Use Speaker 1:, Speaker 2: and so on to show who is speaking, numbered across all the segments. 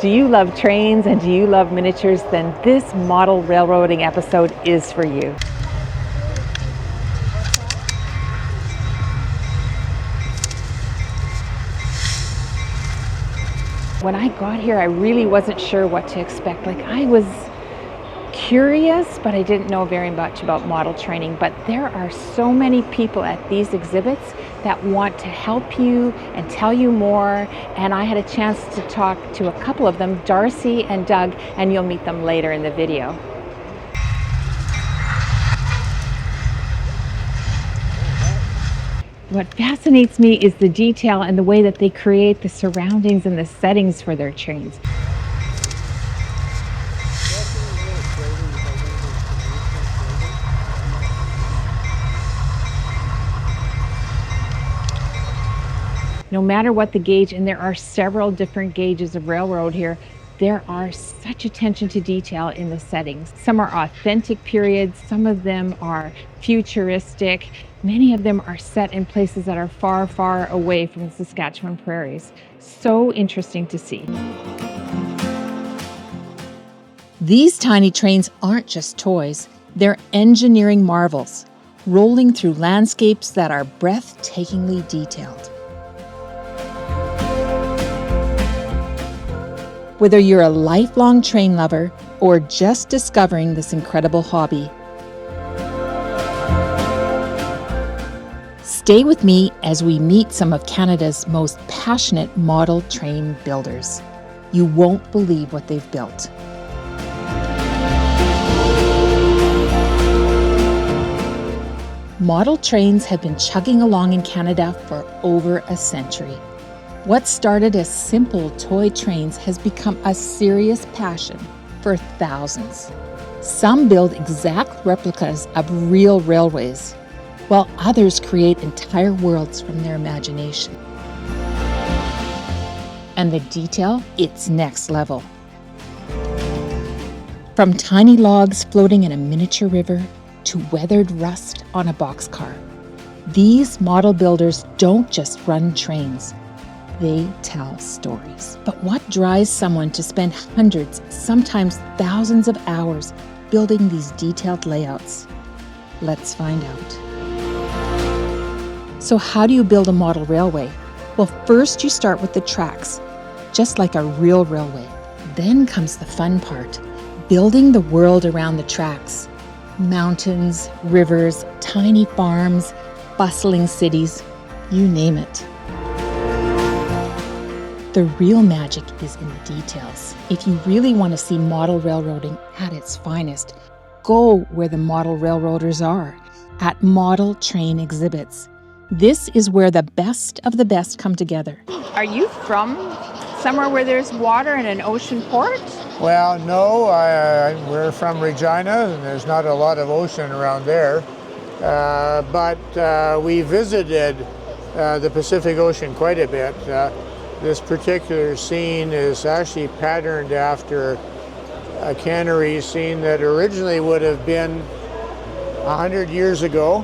Speaker 1: Do you love trains and do you love miniatures? Then this model railroading episode is for you. When I got here, I really wasn't sure what to expect. I was curious, but I didn't know very much about model training. But there are so many people at these exhibits that want to help you and tell you more. And I had a chance to talk to a couple of them, Darcy and Doug, and you'll meet them later in the video. What fascinates me is the detail and the way that they create the surroundings and the settings for their trains. No matter what the gauge, and there are several different gauges of railroad here, there are such attention to detail in the settings. Some are authentic periods, some of them are futuristic, many of them are set in places that are far, far away from the Saskatchewan prairies. So interesting to see. These tiny trains aren't just toys, they're engineering marvels, rolling through landscapes that are breathtakingly detailed. Whether you're a lifelong train lover or just discovering this incredible hobby, stay with me as we meet some of Canada's most passionate model train builders. You won't believe what they've built. Model trains have been chugging along in Canada for over a century. What started as simple toy trains has become a serious passion for thousands. Some build exact replicas of real railways, while others create entire worlds from their imagination. And the detail, it's next level. From tiny logs floating in a miniature river to weathered rust on a boxcar, these model builders don't just run trains. They tell stories. But what drives someone to spend hundreds, sometimes thousands of hours building these detailed layouts? Let's find out. So how do you build a model railway? Well, first you start with the tracks, just like a real railway. Then comes the fun part, building the world around the tracks. Mountains, rivers, tiny farms, bustling cities, you name it. The real magic is in the details. If you really want to see model railroading at its finest, go where the model railroaders are, at model train exhibits. This is where the best of the best come together. Are you from somewhere where there's water and an ocean port?
Speaker 2: Well, no, we're from Regina, and there's not a lot of ocean around there. But we visited the Pacific Ocean quite a bit. This particular scene is actually patterned after a cannery scene that originally would have been 100 years ago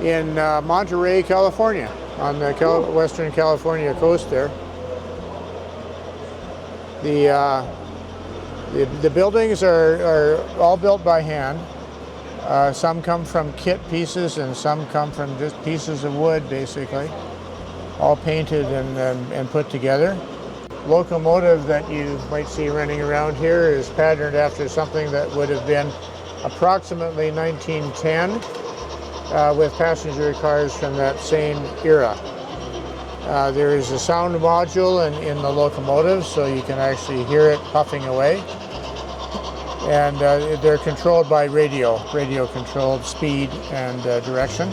Speaker 2: in Monterey, California, on the western California coast there. The buildings are all built by hand. Some come from kit pieces and some come from just pieces of wood, basically, all painted and put together. Locomotive that you might see running around here is patterned after something that would have been approximately 1910 with passenger cars from that same era. There is a sound module in the locomotive, so you can actually hear it puffing away. And they're controlled by radio-controlled speed and direction.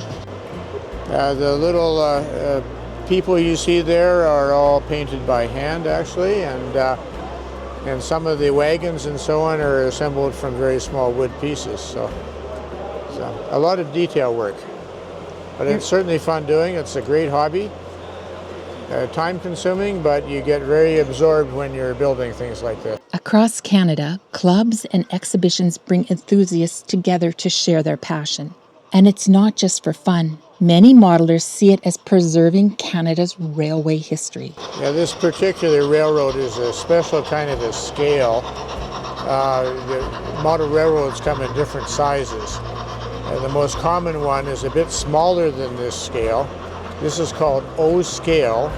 Speaker 2: The little people you see there are all painted by hand, actually, and some of the wagons and so on are assembled from very small wood pieces. So a lot of detail work, but it's certainly fun doing. It's a great hobby. Time-consuming, but you get very absorbed when you're building things like this. Across Canada, clubs and exhibitions bring enthusiasts together to share their passion. And it's not just for fun.
Speaker 1: Many modelers see it as preserving Canada's railway history.
Speaker 2: Yeah, this particular railroad is a special kind of a scale. The model railroads come in different sizes. The most common one is a bit smaller than this scale. This is called O scale,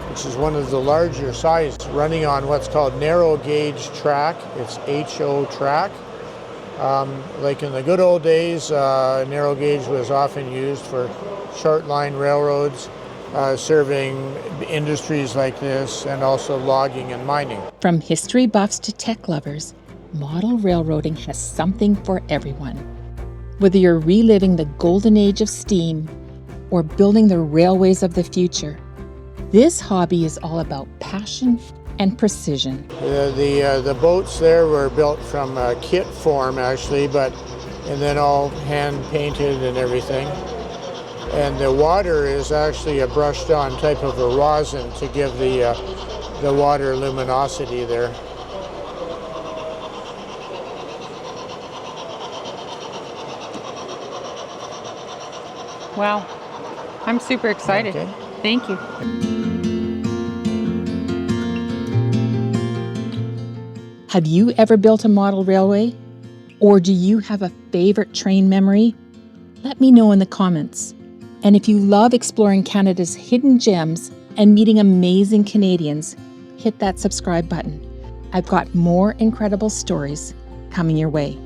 Speaker 2: which is one of the larger sizes, running on what's called narrow gauge track. It's HO track. Like in the good old days, narrow gauge was often used for short line railroads, serving industries like this, and also logging and mining.
Speaker 1: From history buffs to tech lovers, model railroading has something for everyone. Whether you're reliving the golden age of steam or building the railways of the future, this hobby is all about passion and precision.
Speaker 2: The boats there were built from kit form actually, and then all hand painted and everything. And the water is actually a brushed on type of a rosin to give the water luminosity there.
Speaker 1: Wow, I'm super excited.
Speaker 2: Okay.
Speaker 1: Thank you. Have you ever built a model railway? Or do you have a favorite train memory? Let me know in the comments. And if you love exploring Canada's hidden gems and meeting amazing Canadians, hit that subscribe button. I've got more incredible stories coming your way.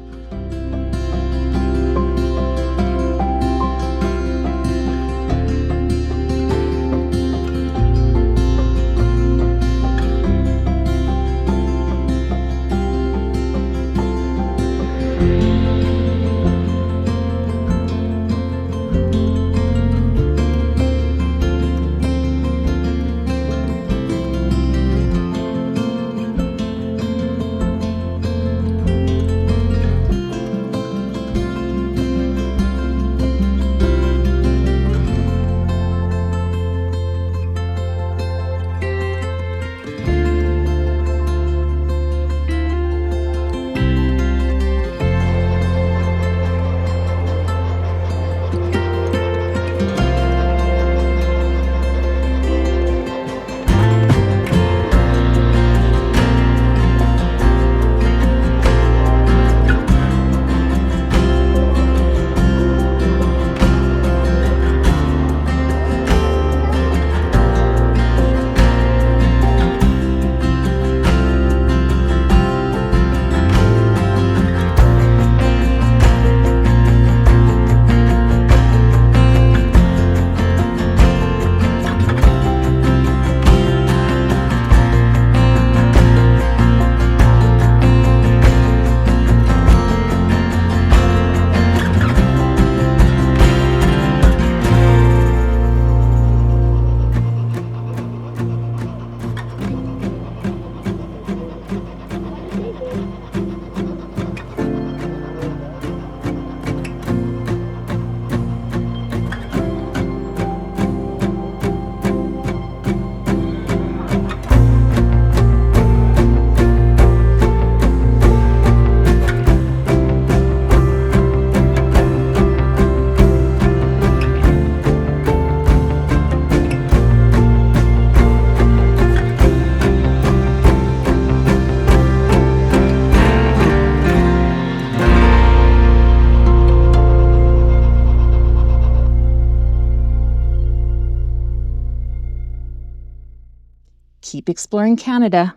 Speaker 1: Keep exploring Canada.